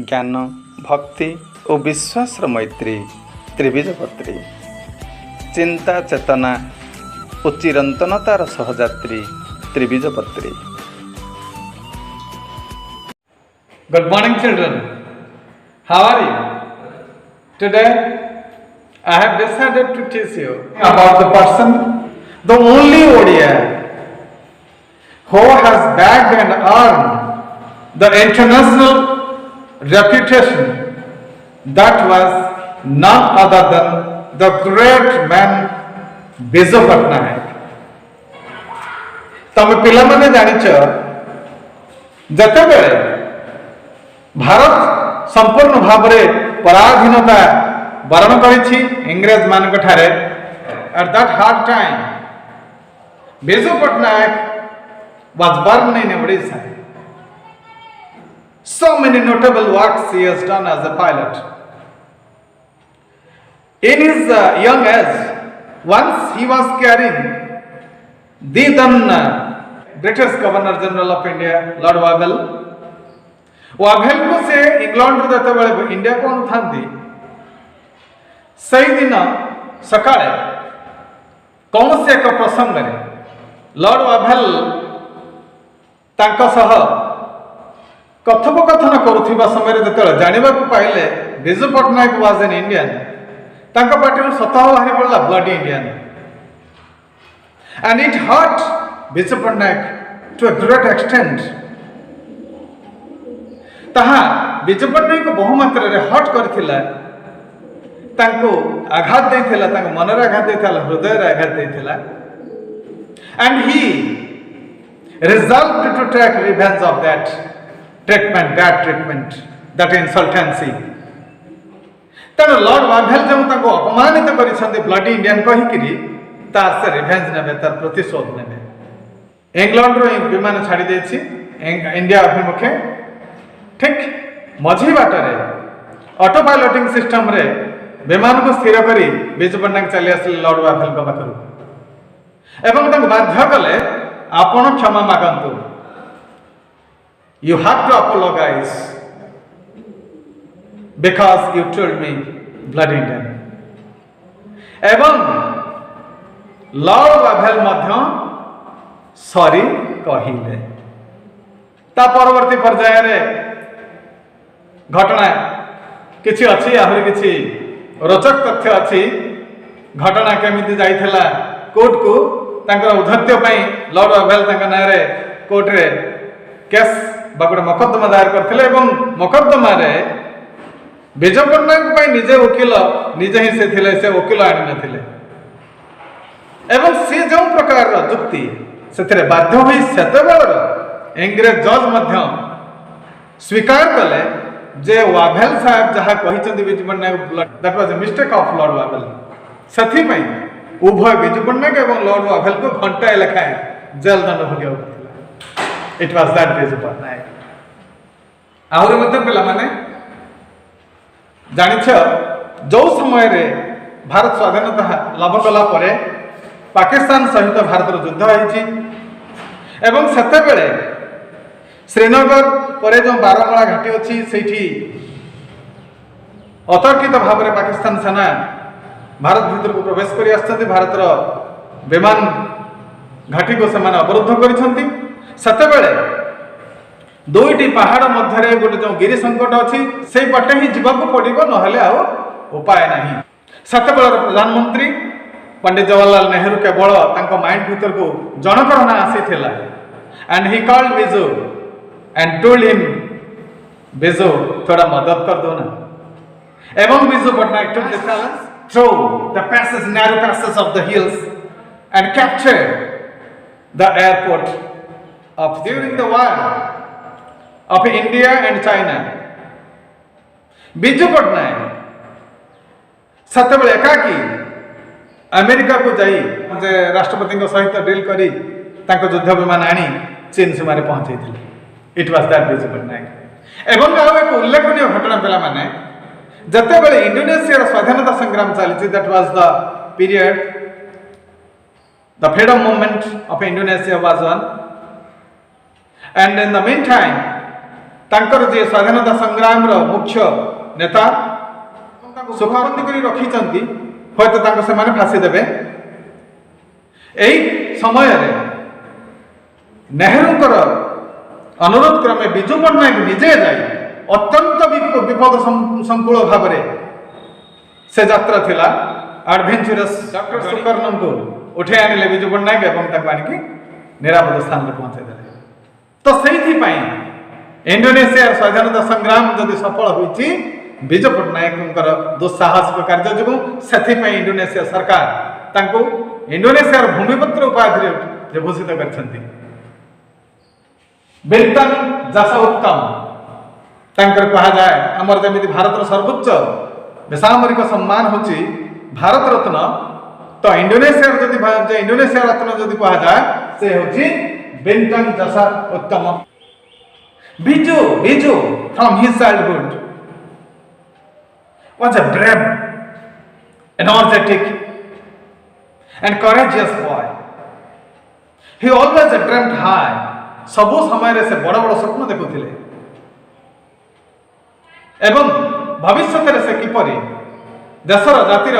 ज्ञान भक्ति और विश्वास मैत्री त्रिबीजपत्री चिंता चेतना और चिरंतनतार सहयात्री त्रिबीजपत्री। Good morning, children. How are you? Today, I have decided to teach you about the person, the only ODI, who has bagged and earned the international reputation that was none other than the great man Biju Patnaik. तमे पिला माने जानिछ जतेबेले भारत संपूर्ण भाव में पराधीनता वरण करिछि इंग्रेज मानक ठारे। At that hard time Biju Patnaik was born in Odisha. So many notable works he has done as a pilot. In his young age, once he was carrying the then British Governor General of India, Lord Wavell. वाभेल को से England देते बेले India को अनुथांती सही दिन सकाळे कौन से एक प्रसंग रे लॉर्ड वाभेल तांका सह कथोपकथन करुथिबा समय रे जेतेले जानिबा को पाइले Biju Patnaik was an Indian तांका पार्टी स्वतः बाहरी पड़ला bloody Indian and it hurt Biju Patnaik to a great extent. ताहा बिजू पट्टनायक को बहु मात्रा रे हट करथिला तांको आघात देथिला तांको मन रे आघात देथिला हृदय रे आघात देथिला and he resolved to take revenge of that treatment that insultancy। तनो लॉर्ड वाभेल जो तांको अपमानित करिसंती ब्लडी इंडियन कहि किरी तार से रिवेंज नेबे तार प्रतिशोध नेबे। इंग्लैंड रो विमान छाड़ी देछि इंडिया अभिमुखे ठीक मझी बाटरे ऑटो पायलटिंग सिस्टम रे विमान को स्थिर करी बिजू पट्टनायक चली आसिले लॉर्ड वाभेल को पाखरु एवं तांको बाध्य कले आपण क्षमा मागंतु। You have to apologize because you told me blood Indian। एवं लॉर्ड वाभेल मध्य सॉरी कहिले। ता परवर्ती पर्याय रे घटना किछि अछि आहुरी किछि रोचक तथ्य अछि। घटना केमिति जाइथिला कोर्ट को तांकर उद्धत्य पई लॉर्ड वाभेल तांका नारे कोर्ट रे केस बागुडे मोकद्दमा दायर करथिले एवं मोकद्दमा रे बिजू पट्टनायक पई निजे वकील निजे ही से थिले से वकील आनि नथिले एवं से जो प्रकार रो जुक्ति सेथिरे बाध्य होई सेतेबेलर इंग्रेज जज मध्य स्वीकार कले जे वाभेल साहब जहा कहिचंदी Biju Patnaik that was a mistake of lord Wavell. सथि पई उभय बिजू पट्टनायक एवं लॉर्ड वाभेल को घंटा लेखाए जेल दंड भोगिया पड़थिला। It was that Biju Patnaik. आहुरी मध्य पिला माने जानिछ जो समय रे भारत स्वाधीनता लाभ कला परे पाकिस्तान सहित भारत रो युद्ध होईची एवं सेते बेले श्रीनगर परे जो बारमूला घाटी अच्छी सेठी अतर्कित भाव में पाकिस्तान सेना भारत भीतर को प्रवेश करी आछथि। भारत रो विमान घाटी को सेमाने अवरुद्ध करिसंती। सेतेबेले दुईटी पहाड़ मध्य रे गोटे जो गिरी संकट अछि से पटे ही जीवाको पड़िबो नहले आ उपाय नाही। सेतेबेले प्रधानमंत्री पंडित जवाहरलाल नेहरू केवल तांको माइंड भीतर को जनकर ना आसीथिला and he called Biju and told him Biju थोड़ा मदद कर दो ना। एवं Biju Patnaik took the challenge through the passes narrow passes of the hills and captured the airport of during the war of India and China। Biju Patnaik सतेबेले एकाकी अमेरिका को जाई जे राष्ट्रपति सहित डील करी तांको युद्ध विमान आनी चीन सीमारे पहुंचैथिले। It was that Biju Patnaik. एवं आउ एक उल्लेखनीय घटना पिला माने जतेबेले इंडोनेशिया स्वाधीनता संग्राम चली that was the period the freedom movement of Indonesia was one and in the mean time तांकर जे स्वाधीनता संग्राम रो मुख्य नेता सुखबंदी करी रखिचंती होय तो तांको से माने फांसी देबे। एई समय रे नेहरू अनुरोध क्रमे विजु पट्टनायक निजे जाई अत्यंत विपद संकुल भाव से यात्रा थिला एडवेंचरस डॉक्टर सुकर्णम को उठे आनिले विजु पट्टनायक एवं ताको आनिकी निरापद स्थान रे पहुंचाई देले। तो सेहिथि पई इंडोनेशिया स्वाधीनता संग्राम जदि सफल होईची विजु पट्टनायक दुस्साहसिक कार्य जो से इंडोनेशिया सरकार तांको इंडोनेशिया भूमिपुत्र उपाधि रे भूषित करछंती। बिंतन जसा उत्तम तांकर कहा जाए आमर जमी भारत सर्वोच्च बेसामरिक सम्मान होची भारत रत्न। तो इंडोनेशिया जदि इंडोनेशिया रत्न जदि कहा जाए से होची बिंतन जसा उत्तम। Biju from his childhood was a brave, energetic and courageous boy. He always dreamt high. सबु समय से बड़ बड़ स्वप्न देखुथिले एवं भविष्य से किपरि देशर जातिर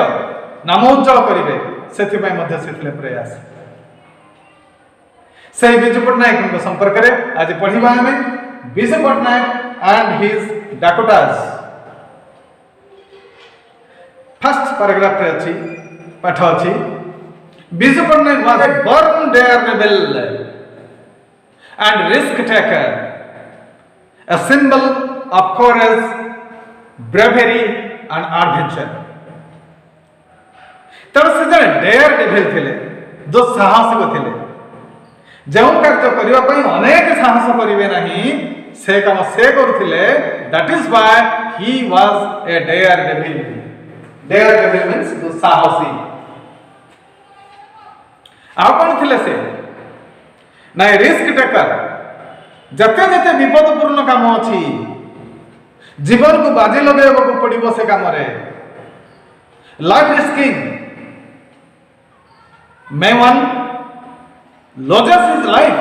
नाम उज्जवल करिवे सेथिपय मध्य सेथिले प्रयास। से विजु पट्टनायक संपर्क में आज पढ़िबा हमें Biju Patnaik and his Dakotas. First paragraph रे अछि पाठ अछि Biju Patnaik was a born daredevil and risk taker, a symbol of courage, bravery and adventure. तब से जने डेयर डेविल थिले दुस्साहसिक थिले जो कार्य करिवा पई अनेक साहस करिवे नहीं से काम से करथिले। That is why he was a daredevil. Daredevil means दुस्साहसी। आ कोन थिले से ना रिस्क टेकर जते जते विपदपूर्ण काम अछि जीवन को बाजी लगाइबा को पड़िबो से काम रे life risking may one lodges his life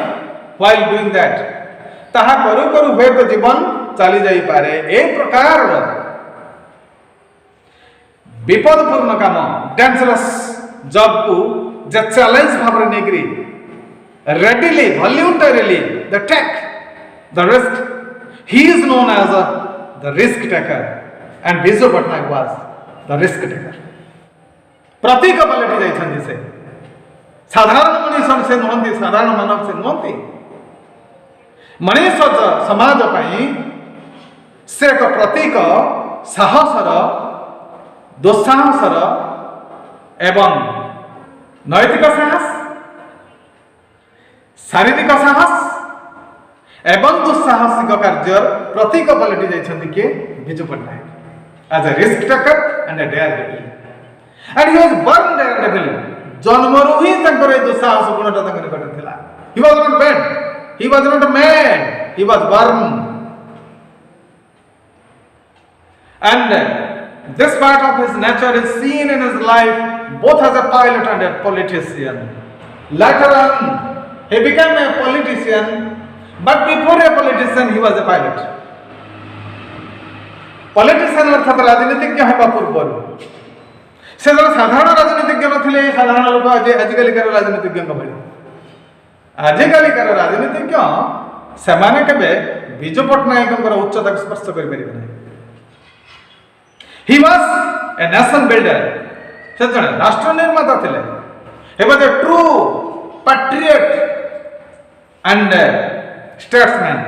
while doing that ताहा करू करू होय तो जीवन चली जाई पारे। ए प्रकार विपदपूर्ण काम डेंजरस जॉब को जे चैलेंज भाव रे Negri readily, voluntarily, the take, the risk. He is known as the risk taker, and Biju Patnaik was the risk taker. प्रतीक पलटि जाइछन्ति से साधारण मनुष्य से नहंती, साधारण मानव से नहंती। मनुष्य समाज पई से एक प्रतीक साहसर, दुस्साहसर एवं नैतिक साहस, शारीरिक साहस एवं दुस्साहसिक कार्य प्रतीक पलटि जाइछन्ति के Biju Patnaik as a risk taker and a daredevil. And he was born daredevil. जन्मरु ही तंकर दुस्साहस गुणटा तंकर निकट थिला। He was not bad, he was not mad, he was born. And this part of his nature is seen in his life both as a pilot and a politician. Later on he became a politician, but before a politician he was a pilot. Politician अर्थात राजनीतिज्ञ हेबा पूर्व से जन साधारण राजनीतिज्ञ नथिले। साधारण लोक आजिकाली कर राजनीतिज्ञ भଳି आजिकाली कर राजनीतिज्ञ सेमाने केबे विजु पट्टनायक उच्चता स्पर्श करि परिबे नै। He was a nation builder. से जन राष्ट्र निर्माता थिले। He was a true patriot and statesman.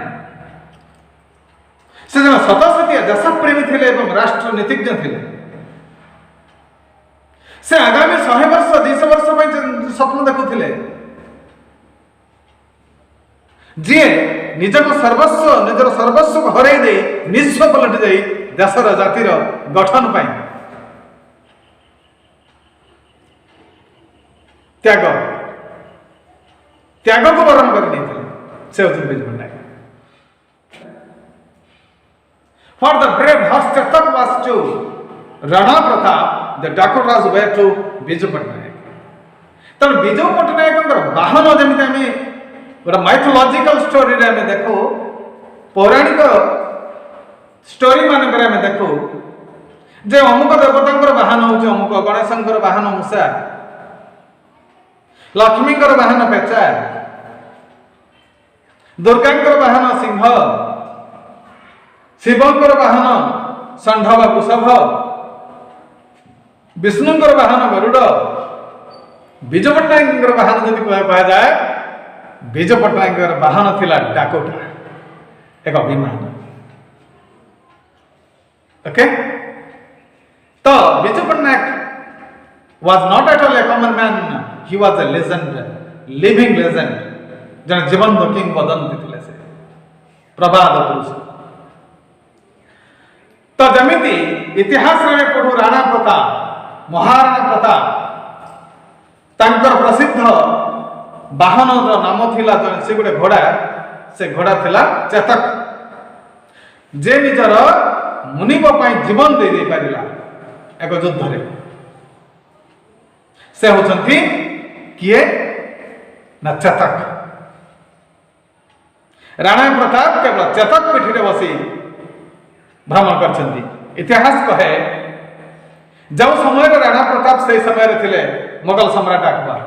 से जन सतसतिया देशप्रेमी थिले एवं राष्ट्र नीतिज्ञ थिले। से आगामी 100 वर्ष 200 वर्ष पई स्वप्न देखुथिले जे निजको सर्वस्व हरै दे निस्व पलटि जाई देशर जातिर गठन पाई त्याग को वरण कर नहीं से होती Biju Patnaik. For the brave Hastyatak was to Rana Pratap, the Dakotas were to Biju Patnaik. तब विजु पट्टनायक वाहन जमी आम गोटे माइथोलॉजिकल स्टोरी रे आम देखो पौराणिक स्टोरी मानकर आम देखू जे अमुक देवता वाहन हूँ अमुक, गणेश वाहन मूषा, लक्ष्मी वाहन पेचा, दुर्गा वाहन सिंह, शिवंकर वाहन षंढ व वृषभ, विष्णुंकर वाहन गरुड़, विजु पट्टनायक वाहन जदि कह जाए विजु पट्टनायक वाहन थिला डाकोटा, एक विमान। ओके, तो Biju Patnaik was not at all a common man, he was a legend, living legend, जन जीवंत किंवदंती थिले से प्रभात पुरुष। तो जमिति इतिहास रे पढ़ू राणा प्रताप, महाराणा प्रताप, तांकर प्रसिद्ध वाहन नाम थिला जन से गोटे घोड़ा, से घोड़ा थिला चेतक, जे निजर मुनिब पाई जीवन दे दे पारिला एक युद्ध रे। से होचंती किए ना चेतक। राणा प्रताप केवल चेतक पिठी रे बसी भ्रमण करछंती। इतिहास कहे जो समय राणा प्रताप से समय रे थिले मुगल सम्राट अकबर,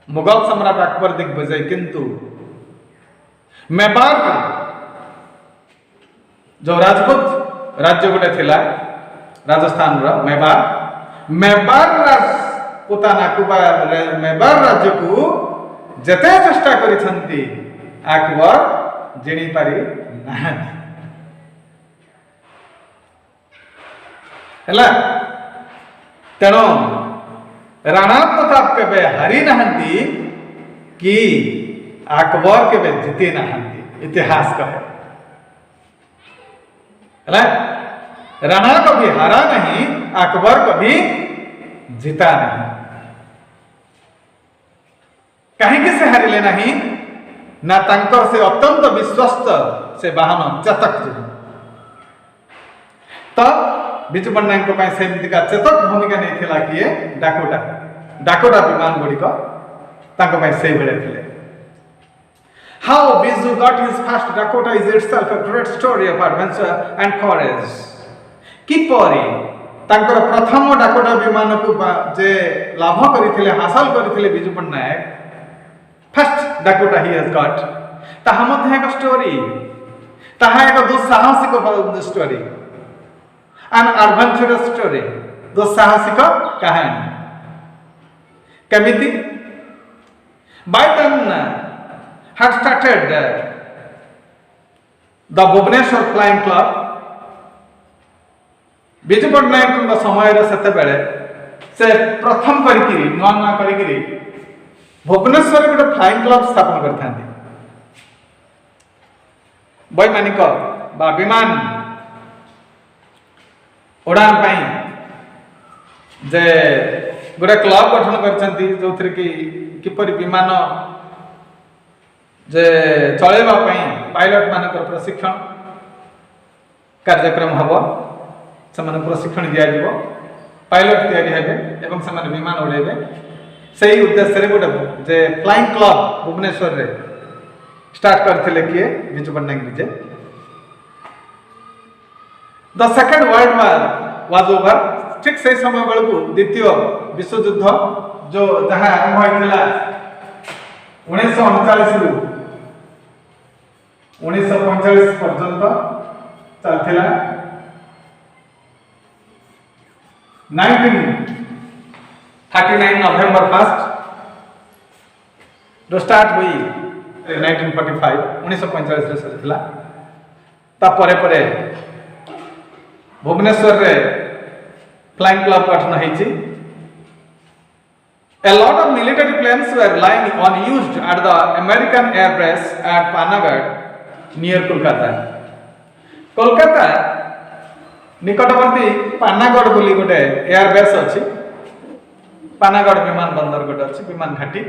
मुगल सम्राट अकबर दिग्विजय, किंतु मेवाड़ जो राजपूत राज्य गोटे थिला राजस्थान रो मेवाड़, मेवाड़ मेवाड़ राज्य को जते चेष्टा करिसंती अकबर जिणी पारि नाहंती। हैला तेणु राणा प्रताप केबे हारी नाहंती कि अकबर केबे जीति नाहंती, इतिहास कहे। हैला राणा कभी हारा नहीं, अकबर कभी जीता नहीं। कहीं से हारिले नहीं ना तांकर से अत्यंत विश्वस्त से वाहन चेतक जो। तो विजु पट्टनायक सेमती का चेतक भूमिका नहीं थिला किए डाकोटा, डाकोटा विमान गुड़िक से भेड़े थिले। How Biju got his first Dakota is itself a great story of adventure and courage. किपरि तांकर प्रथम डाकोटा विमान को जे लाभ करथिले, हासिल करथिले Biju Patnaik, first Dakota he has got, ताहा मध्ये एक स्टोरी, ताहा एक दुस्साहसिक स्टोरी, एन एडवेंचरस स्टोरी, दुस्साहसिक कहानी। केमिति बाइटन had started the Bhubaneswar Flying Club। Biju Patnaik समय से बेले से प्रथम करी नुआ नुआ करी भुवनेश्वर गोटे फ्लाइंग क्लब स्थापन करता वैमानिक बा विमान उड़ान पाई जे गोटे क्लब गठन करछंती, जो कि किपरि विमान जे चलेबा पाई पायलट मानकर प्रशिक्षण कार्यक्रम हबो, सेमान प्रशिक्षण दिया जीवो, पायलट तैयारी हेबे एवं सेमान विमान उड़ेबे। सही उद्देश्य रे गोटे जे फ्लाइंग क्लब भुवनेश्वर रे स्टार्ट करथिले किए विजु पट्टनायक निजे। The second world war was over. ठीक से समय बेलू द्वितीय विश्व युद्ध जो जहां आरंभ होइथिला 1939 रु 1945 पर्यंत चलथिला। 1939 नवेम्बर 1 रो स्टार्ट हुई 1945 1945 रे सरथिला। ता परे परे भुवनेश्वर रे फ्लाइंग क्लब गठन होइछि। A lot of military planes were lying unused at the American Air Base at Panagarh near Kolkata। Kolkata निकटवर्ती पानागढ़ बोली गोटे एयर बेस अच्छी, पानागढ़ विमान बंदर गोटे अच्छी विमान घाटी।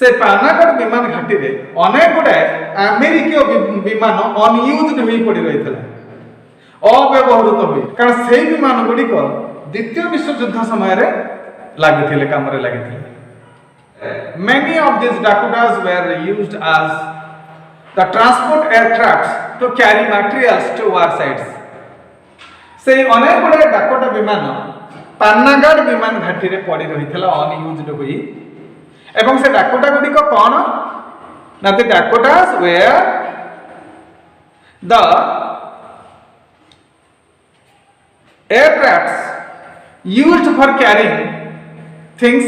से पानागढ़ विमान घाटी रे अनेक गुडे अमेरिकीय विमान अनयूज्ड होई पड़ी रही था, अव्यवहृत हुई, कारण से विमान गुड़िक द्वितीय विश्व युद्ध समय रे लगी काम लगी। Many of these Dakotas were used as the transport aircrafts to carry materials to war sites. से अनेक गुड़े डाकोटा विमान पान्नागढ़ विमान घाटी रे पड़ी रही अनयूज्ड हुई एवं से डाकोटा गुड़िक कौन ना the Dakotas were the aircrafts used for carrying things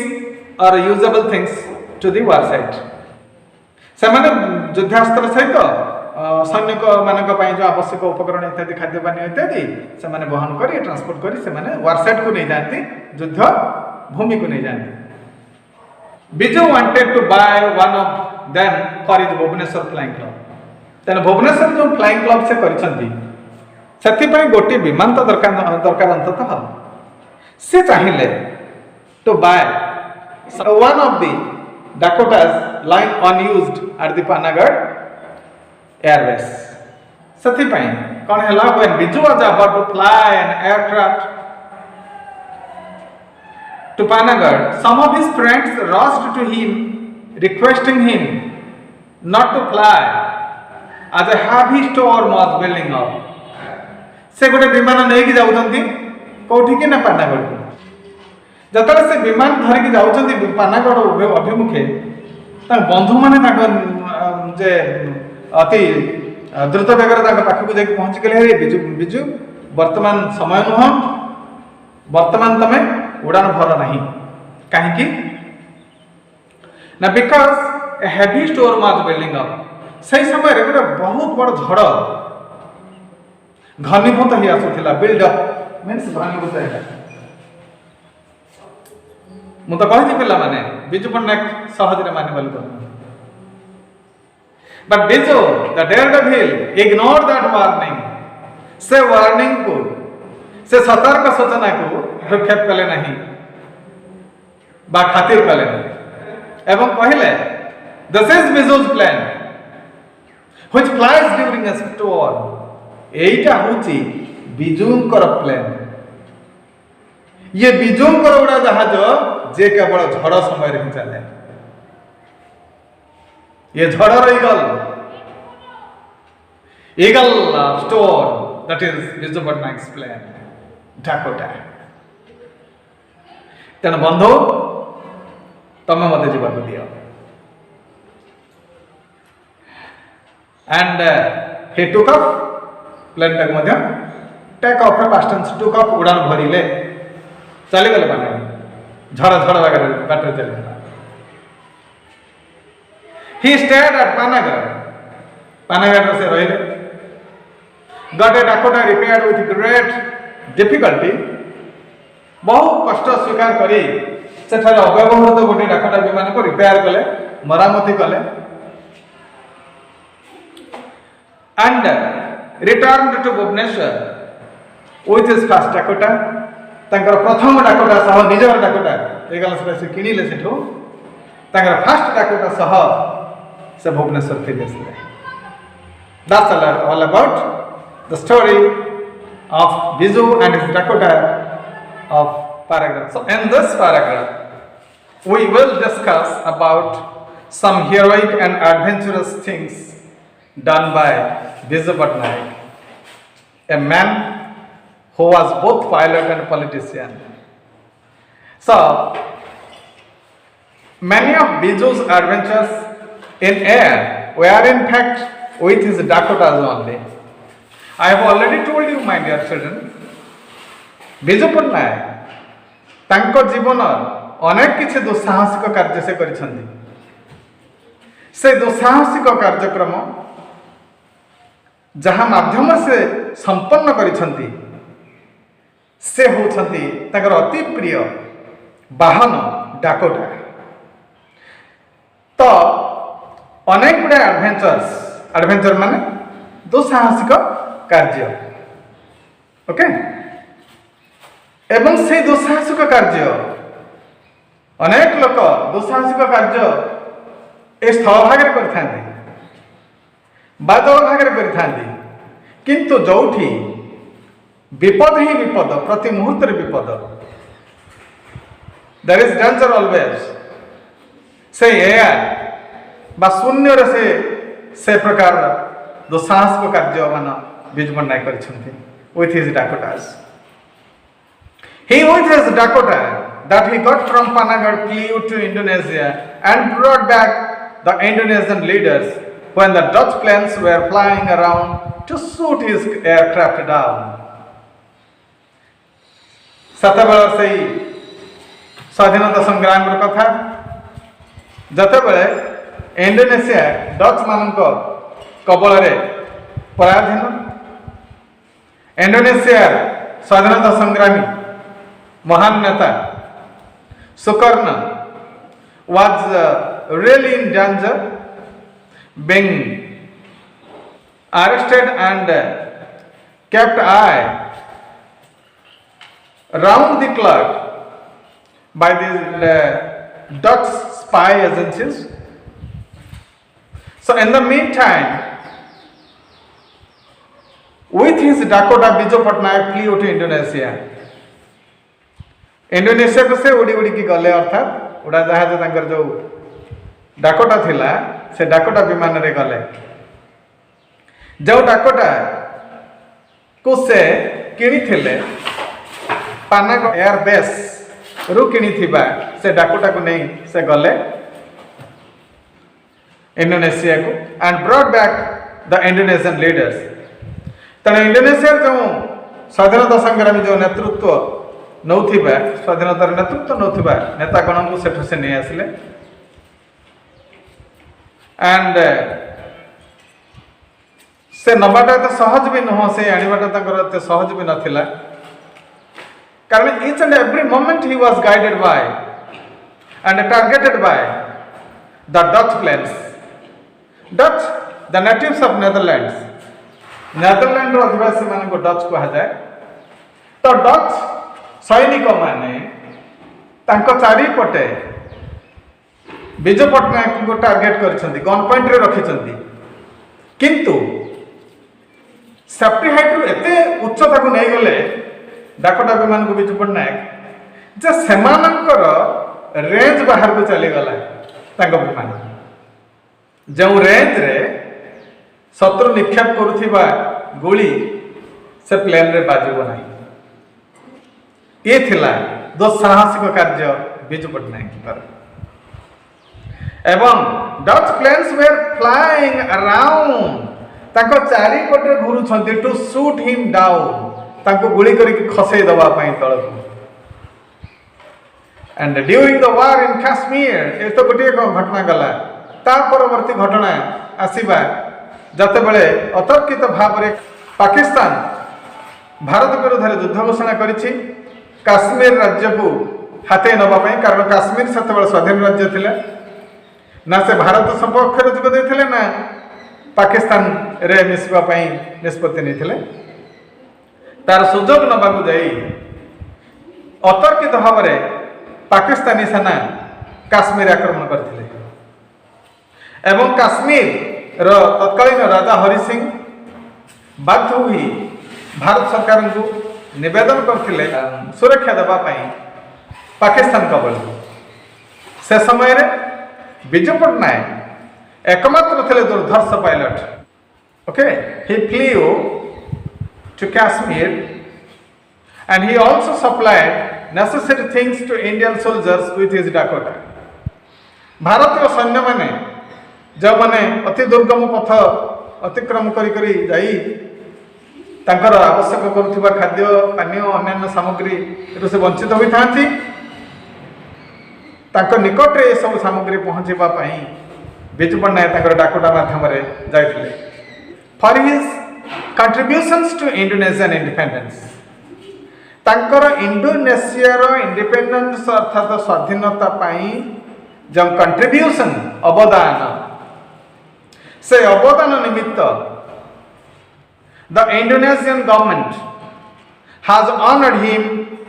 or usable things to the war site. ସେମାନେ ଯୁଦ୍ଧାସ୍ତ୍ର ସହିତ ସୈନିକ ମାନଙ୍କ ପାଇଁ ଯେଉଁ ଆବଶ୍ୟକ ଉପକରଣ ଇତ୍ୟାଦି ଖାଦ୍ୟ ପାନୀୟ ଇତ୍ୟାଦି ସେମାନେ ବହନ କରି ଟ୍ରାନ୍ସପୋର୍ଟ କରି ସେମାନେ ୱାର ସାଇଟ୍କୁ ନେଇଯାଆନ୍ତି, ଯୁଦ୍ଧ ଭୂମିକୁ ନେଇଯାଆନ୍ତି। Biju wanted to buy one of them for his Bhubaneswar flying club. ତେଣୁ ଭୁବନେଶ୍ୱର ଯେଉଁ ଫ୍ଲାଇଂ କ୍ଲବ୍ ସେ କରିଛନ୍ତି ସେଥିପାଇଁ ଗୋଟିଏ ବିମାନ ତ ଦରକାର ଅନ୍ତତଃ। ସେ ଚାହିଁଲେ to buy one of the Dakotas lying unused at the Panagarh Airways. ସେଥିପାଇଁ କ'ଣ ହେଲା when Biju was about to fly an aircraft to Panagarh, some of his friends rushed to him requesting him not to fly as a heavy storm was building up. ସେ ଗୋଟେ ବିମାନ ନେଇକି ଯାଉଛନ୍ତି କୋଉଠିକି ନା ପାନାଗଡ଼କୁ। ଯେତେବେଳେ ସେ ବିମାନ ଧରିକି ଯାଉଛନ୍ତି ପାନାଗଡ଼ ଅଭିମୁଖେ ତାଙ୍କ ବନ୍ଧୁମାନେ ତାଙ୍କ ଯେ ଅତି ଦ୍ରୁତ ବେଗରେ ତାଙ୍କ ପାଖକୁ ଯାଇକି ପହଞ୍ଚିଗଲେ ହେ ବିଜୁ ବର୍ତ୍ତମାନ ସମୟ ନୁହଁ, ବର୍ତ୍ତମାନ ତମେ ଉଡ଼ାଣ ଭର ନାହିଁ। କାହିଁକି ନା because a heavy storm was building up. ସେହି ସମୟରେ ଗୋଟେ ବହୁତ ବଡ଼ ଝଡ଼ ଘନୀଭୂତ ହେଇ ଆସୁଥିଲା। ବିଲ୍ଡ ଅପ୍ ମିନ୍ସ ଘନୀଭୂତ ହେଲା। ମୁଁ ତ କହିଛି ପିଲାମାନେ ବିଜୁ ପଟ୍ଟନାୟକ ସହଜରେ ମାନିବାକୁ କହୁଛନ୍ତି। But Biju the daredevil ignored that warning. ସେ ୱାର୍ନିଂକୁ ସେ ସତର୍କ ସୂଚନାକୁ ଭ୍ରୂକ୍ଷେପ କଲେ ନାହିଁ ବା ଖାତିର କଲେ ନାହିଁ ଏବଂ କହିଲେ this is Biju's plan which flies during a storm। ଏଇଟା ହେଉଛି ବିଜୁଙ୍କର ପ୍ଲାନ୍। ଇଏ ବିଜୁଙ୍କର ଉଡ଼ା ଜାହାଜ ଯେ କେବଳ ଝଡ଼ ସମୟରେ ହିଁ ଚାଲେ। ये झड़र eagle storm, that is Bizu Patnaik's plan, Dakota। तेणु बंधु तमें मत जावाक दियो। And he took off, plane टाक मध्य टेक ऑफ रे पास्ट टेंस took off, उड़ान भरिले चली गले माने झड़ झड़ वगैरह बाटर चली गला। He stayed at Panagarh। Panagarh से रहिले। Got a Dakota repaired with great difficulty। बहुत कष्ट स्वीकार करी सेठारे अव्यवहृत गोटे डाकोटा विमान को रिपेयर कले, मरामती कले and returned to Bhubaneswar with his first Dakota। तांकर प्रथम डाकोटा सह निजर डाकोटा एगला से किनिले सेठो तांकर फर्स्ट डाकोटा सह से भुवनेश्वर फेरी आसले। That's all about the story of Biju and his Dakota of paragraph। So in this paragraph we will discuss about some heroic and adventurous things done by Biju Patnaik, a man who was both pilot and politician। So many of Biju's adventures in air were in fact with his Dakotas only। I have already told you, my dear children, Biju Patnaik तांको जीवन अनेक किसी दुस्साहसिक कार्य से करिसंती। से दुस्साहसिक कार्यक्रम जहाँ माध्यम से संपन्न करिसंती से होउछंती ताकर अति प्रिय वाहन डाकोटा। तो अनेक गुड़े एडवेंचर माने दुस्साहसिक कार्य, ओके। एवं से दुस्साहसिक कार्य अनेक लोक दुस्साहसिक कार्य ए स्थल भाग करथांती बा जल भाग करथांती, किंतु जोठी विपद ही विपद, प्रति मुहूर्त विपद, देयर इज डेंजर ऑलवेज। से एयर बा शून्य से से प्रकार दुस्साहसिक कार्य मान बिजू पट्टनायक कर with his Dakotas. He with his Dakota that he got from Panagarh flew to Indonesia and brought back the Indonesian leaders when the Dutch planes were flying around to shoot his aircraft down. ସେତେବେଳେ ସେଇ ସ୍ୱାଧୀନତା ସଂଗ୍ରାମର କଥା ଯେତେବେଳେ Indonesia Dutch ମାନଙ୍କ କବଳରେ ପରାଧୀନ Indonesia स्वाधीनता संग्रामी महान नेता Sukarn was really in danger being arrested and kept eye round the clock by the Dutch spy agencies. So in the meantime, with his Dakota, Biju Patnaik flew to Indonesia. Indonesia को से उड़ी उड़ी की गले अर्थात उड़ा जहाज तांकर जो डाकोटा थिला से डाकोटा विमान रे गले जो डाकोटा को से किणी थिले पानाग एयर बेस रु किणी थिबा से डाकोटा को नहीं से गले इंडोनेशिया को and brought back the Indonesian leaders तेणु इंडोनेशिया जो स्वाधीनता संग्रामी जो नेतृत्व नौथिबा स्वाधीनतार नेतृत्व नौथिबा नेतागण को सेठु से नहीं आसिले एंड से नबाटा तो सहज भी नुह से आनिबाटा तांकर एते सहज भी नथिला कारण each and every moment he was guided by and targeted by the Dutch planes Dutch the natives of Netherlands Netherland अधिवासी मान को डच कहा जाए तो डच सैनिक माने तांको चारिपटे विजु पट्टनायक को टार्गेट कर गन पॉइंट रे रखिछंती किंतु सेफ्टी हाइट रु एते उच्चता को नहीं गले डाकोटा विमान को विजु पट्टनायक जे सेमानकर रेंज बाहर को चली गला तांको विमान जो रेंज रे शत्रु निक्षेप करुथिबा गोली से प्लेन रे बाजिबो नाही ये थिला दुस्साहसिक कार्य विजु पट्टनायक एवं Dutch planes were flying around ताको चारि पटे घुरुछंती टू शूट हिम डाउन ताको गोली करी खसई दबा पई तळकु and during the war in Kashmir ए तो गोटे घटना गला ता परवर्ती घटना आसीबा जते बेले अतर्कित भाव रे पाकिस्तान भारत विरुद्ध युद्ध घोषणा करिछि काश्मीर राज्य को हाथे नबा पई कारण काश्मीर सेते बेले स्वाधीन राज्य थिले ना से भारत सपक्ष जोग देथिले ना पाकिस्तान रे मिसबा पई निष्पत्ति नेथिले तार सुजोग नबा को जाई अतर्कित भाव रे पाकिस्तानी सेना काश्मीर आक्रमण करथिले एवं काश्मीर रो तत्कालीन राजा हरि सिंह बाध्य हुई भारत सरकार को निवेदन करथिले सुरक्षा देबा पई पाकिस्तान कबल से समय रे विजु पट्टनायक एकमात्र थिले दुर्धर्ष pilot okay he flew to Kashmir and he also supplied necessary things to Indian soldiers with his Dakota. भारतीय सैन्य माने जो माने अति दुर्गम पथ अतिक्रम करी करी जाई तांकर आवश्यक करुथिबा खाद्य पानीय अन्य सामग्री से वंचित होई थांती तांकर निकट रे सब सामग्री पहुंचीबा पई विजु पट्टनायक तांकर डाकोटा माध्यम रे जाइथिले for his contributions to Indonesian independence तांकर इंडोनेशिया रो इंडिपेंडेंस अर्थात स्वाधीनता पई जो कंट्रीब्यूशन अवदान से अवदान निमित्त the Indonesian government has honored him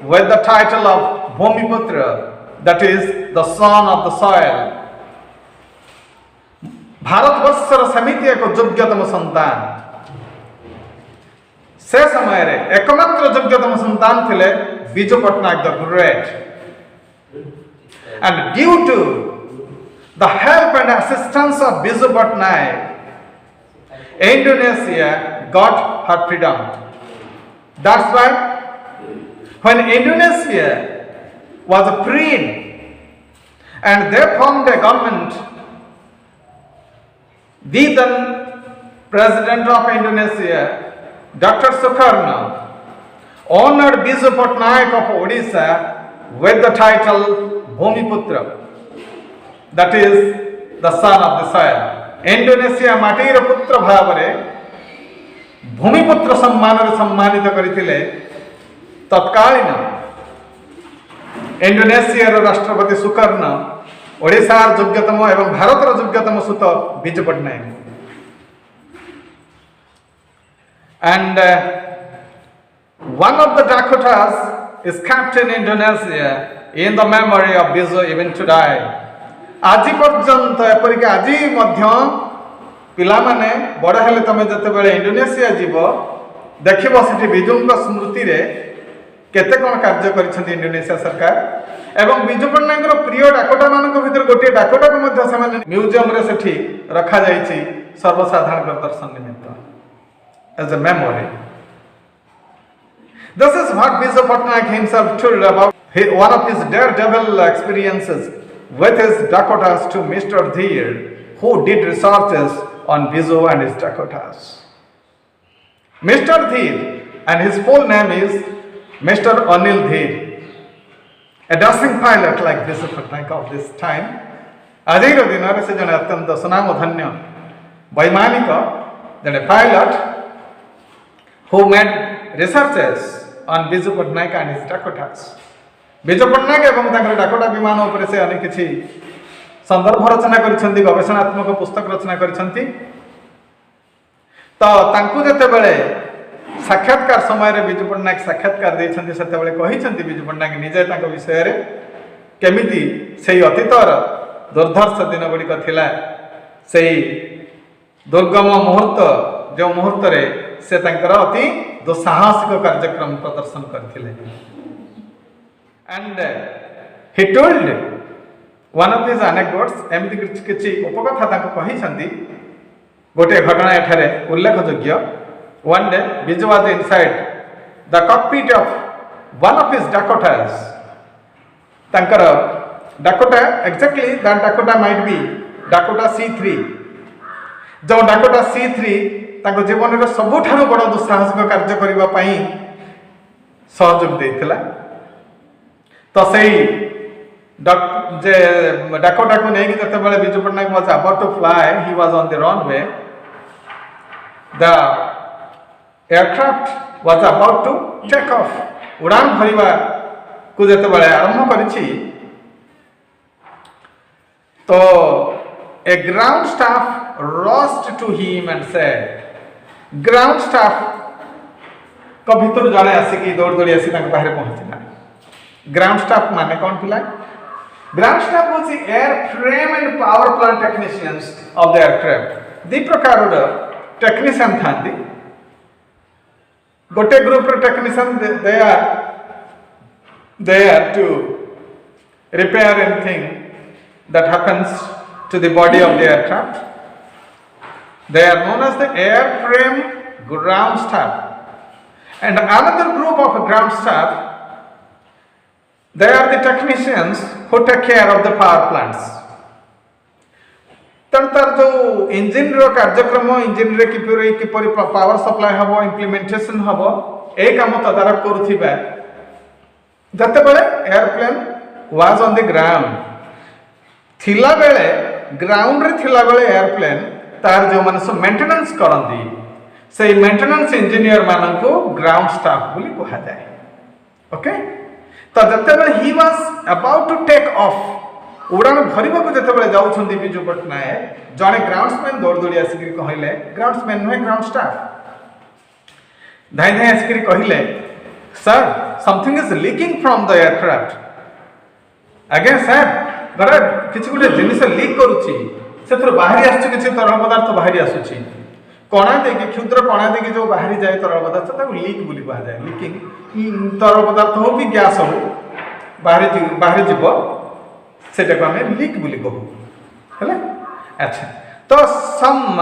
with the title of Bhumiputra, that is the son of the soil. भारतवर्षर समिति एक योग्यतम संतान से समय रे एकमात्र योग्यतम संतान थिले Biju Patnaik the great and due to the help and assistance of Biju Patnaik Indonesia got her freedom. That's why when Indonesia was freed and they formed a government, the then President of Indonesia, Dr. Sukarno, honored Biju Patnaik of Odisha with the title Bhumiputra, that is the son of the soil. Indonesia माटीर पुत्र भावरे भूमिपुत्र सम्मान सम्मानित करथिले तत्कालीन Indonesia राष्ट्रपति सुकर्ण ओडिशार योग्यतम एवं भारतर योग्यतम सुत Biju Patnaik and one of the Dakotas is kept in Indonesia in the memory of Biju even today. आज पर्यंत एपरिक आज पिला माने बड़ हेले तमे जते बेले इंडोनेशिया जीव देखिबो सेठी बिजुंक स्मृति रे केते कोन कार्य करिसेंती इंडोनेशिया सरकार एवं बिजू पट्टनायकर प्रिय डाकोटा मानक भितर गोटे डाकोटा को मध्ये समान म्यूजियम रे सेठी रखा जाईछि सर्वसाधारण दर्शन निमित्त as a memory. This is what Biju Patnaik himself told about one of his daredevil experiences with his Dakotas to Mr. Dheer, who did researches on Biju and his Dakotas. Mr. Dheer, and his full name is Mr. Anil Dheer, a dashing pilot like Biju Patnaik of this time. Ajayro dinare se jane atyanta sunamodhanya vaimanico, jane pilot who made researches on Biju Patnaik and his Dakotas. Biju Patnaik एवं तांकर Dakota विमान उपरे से अनेक किछि संदर्भ रचना करिसेंती गवेषणात्मक पुस्तक रचना करिसेंती. तो तांकु जते बेले साक्षात्कार समय रे बिजू पट्टनायक साक्षात्कार दैछंती सेते बेले कहिसेंती बिजू पट्टनायक निजे तांको विषय रे केमिति सेही अतीतर दुर्धर्ष दिन गुड़िक थिला सेही दुर्गम मुहूर्त जो मुहूर्त रे से तांकर अति दुस्साहसिक कार्यक्रम प्रदर्शन करथिले. And he told one of these anecdotes, एमती किछि उपकथा ताको कहिसंती गोटे घटना एठारे उल्लेखयोग्य. One day Biju was inside the cockpit of one of his Dakotas. तांकर Dakota, exactly that Dakota might be Dakota C3. जो Dakota C3 ताको जीवन रे सबुठारु बड़ दुस्साहसिक कार्य करिबा पई सहयोग देथिला. तो सही डाकोटा को नहीं जते बेले Biju Patnaik was about to fly, he was on the runway, the aircraft was about to take off, उड़ान भरिबा को जते बेले आरंभ करिछि तो a ground staff rushed to him and said, ground staff को भीतर जणे आसी कि दौड़ दौड़ी आसी ताके बाहर पहुंचना. ग्राउंड स्टाफ माने कौन पिला? Ground staff was the airframe and power plant technicians of the aircraft. दी प्रकार टेक्नीशियन थांती. गोटे ग्रुप रे technician they are to repair anything that happens to the body of the aircraft. They are known as the airframe ground staff. And another group of ground staff, they are the technicians who take care of the power plants. तर जो engine रो कार्यक्रम engine रे किपरि power supply हबो, implementation हबो, ए काम तदारक करूथिबा जते बेले airplane was on the ground थिला बेले, ग्राउंड रे थिला बेले एयरप्लेन तार जो माने सब मेंटेनेंस करंदी से मेंटेनेंस इंजीनियर मानन को ग्राउंड स्टाफ बोली कहा जाय. ओके. तो जते बेले he was about to take off, उड़ान भरिबा को जते बेले जाउछंदी बिजू पट्टनायक, जने ग्राउंड्समैन दौड़ दौड़ी आसिकरी कहले, ग्राउंड्समैन नो ग्राउंड स्टाफ धाई धाई आसिकरी कहले, sir something is leaking from the aircraft. अगे सर गरे किछि गुटे जिनिस लीक करूछि, सेथर बाहरी आसु किछि तरल पदार्थ बाहरी आसुछि, कणा देकी क्षुद्र कणा देकी जो बाहरी जाए तरल पदार्थ ताको लीक बोली कहा जाए. लीकिंग तरल पदार्थ हो कि गैस हो बाहरी जीव सेटा को हमें लीक बोली कहू. हैला. अच्छा. तो some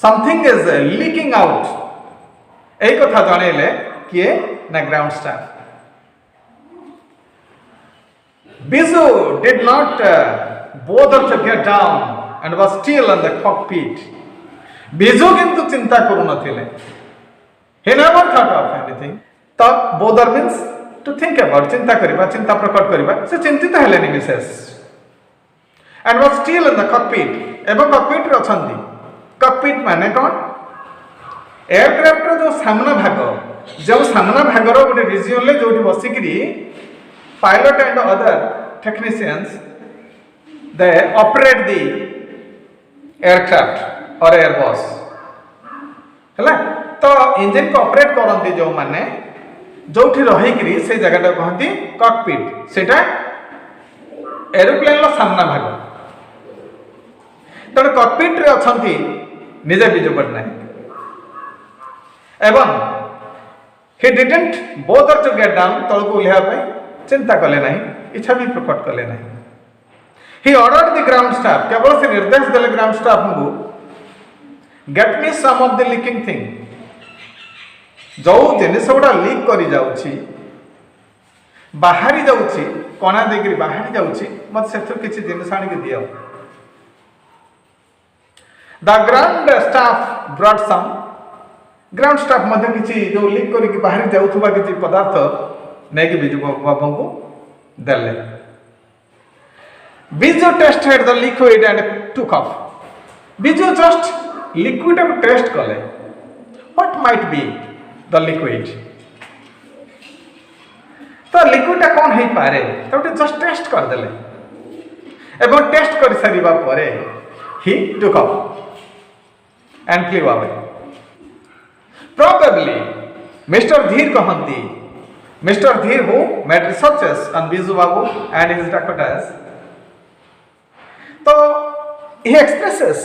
something is leaking out यही कथा जनइले किए ना ground staff Biju did not bother to get down and was still on the cockpit. Biju किंतु चिंता करू नथिले. He never thought of anything. तो bother means to think about, चिंता करिबा, चिंता प्रकट करिबा, से चिंतित हेलेनी विशेष. And was still in the cockpit. एवं cockpit रे अछंती. cockpit माने कोन? एयरक्राफ्ट रो जो सामना भाग रो गोटे रीजन ले जोठी बसिकरी pilot and other technicians they operate the aircraft or airbus हैला तो इंजन को ऑपरेट करंती जो माने जोठी रही करी से जगह कहती कॉकपिट सेटा एरोप्लेन लो सामना भाग तो कॉकपिट रे अछंती निजे बिजू पटनायक एवं he didn't bother to get down तळको उल्हा पे चिंता कले नहीं इच्छा भी प्रकट कले नहीं. He ordered the ground staff केवल से निर्देश देले ग्राउंड स्टाफ को get me some of the leaking thing जो जिनिस गुड़ा लीक करी जाउछि बाहरी जाउछि कोना देकरी बाहरी जाउछि मत सेथु किछि जिनिस आनि के दियो. The ground staff brought some ground staff मध्ये किछि जो लीक करी के बाहरी जाउथबा किछि पदार्थ नै के बिजु बाबू को देले. Biju tested the liquid and took off. Biju just liquid को टेस्ट कले. What might be the liquid? तो लिक्विड कौन है पारे तो जस्ट टेस्ट कर देले एवं टेस्ट कर सारिबा परे he took off and flew away. Probably Mr. Dheer कहंती Mr. Dheer who made researches on Biju Babu and his Dakotas. So he expresses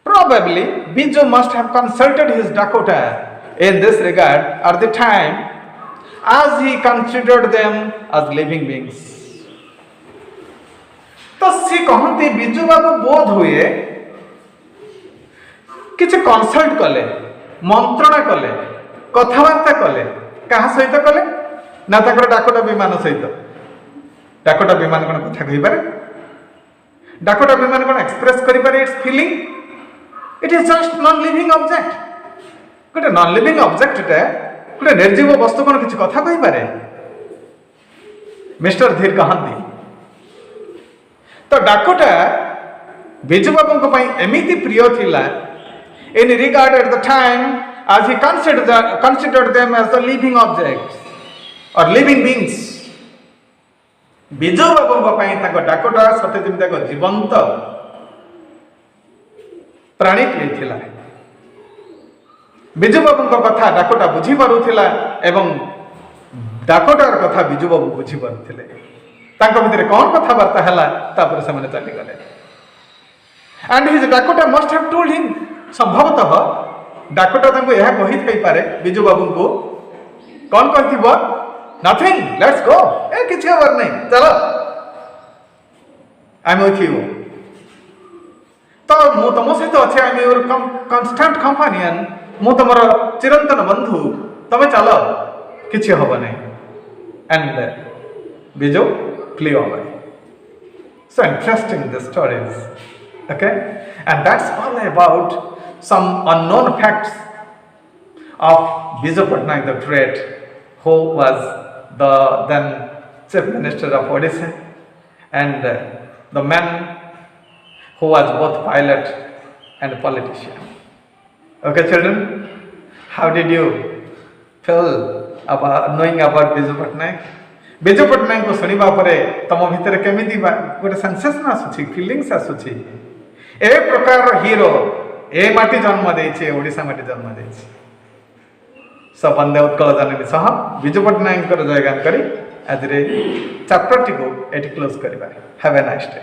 probably Biju must have consulted his Dakota in this regard at the time as he considered them as living beings. तो सी कहते बिजू बाबू बोध हुए किसी consult कले मंत्रणा कले कथबार्ता कले क्या सहित कले ना डाकोटा विमान सहित. डाकोटा विमान कौन कथा कहि पारे डाकोटा विमान कौन एक्सप्रेस करि पारे it's feeling. It is just non living object. गोटे नॉन लिविंग ऑब्जेक्ट टे गोटे निर्जीव वस्तु कौन किसी कथा कहि पारे मिस्टर धीर कहंती. तो डाकोटा बिजू बाबू को पई एमिति प्रिय थिला in regard at the time as he considered them as the living objects or living beings. Biju Babu को पई ताको डाकोटा सते जेमि ताको जीवंत प्राणी थिला. बिजू बाबू को कथा डाकोटा बुझी पारुथिला एवं डाकोटार कथा बिजू बाबू बुझी पारुथिले. ताको भितरे कोन कथा वार्ता हला तापर से माने चली गले. And his Dakota must have told him संभवतः डाकोटा ताको यह कहि थई पारे बिजू बाबू को कोन कहथिबो नथिंग लेट्स गो ए किछ खबर नहीं चलो आई एम विथ यू. तो मु तुम सहित अच्छे I am your constant companion मु तुमर चिरंतन बंधु तमे चलो किछ हबो नहीं. And Biju flew away. So interesting the stories, okay? And that's all about some unknown facts of Biju Patnaik the Great, who was the then Chief Minister of Odisha and the man who was both pilot and politician. Okay, children, how did you feel about knowing about Biju Patnaik? Biju Patnaik को शुणा परे तुम भितर केमिति गोटे sensation आसुची feelings आसुची ए प्रकार हीरो ए माटी जन्म देइछे ओडिसा माटी जन्म देइछे. सो वंदे उत्कल जननी सह बिजू पट्टनायक जयगान करी आज चैप्टर टी को एटी क्लोज करबा. Have a nice day.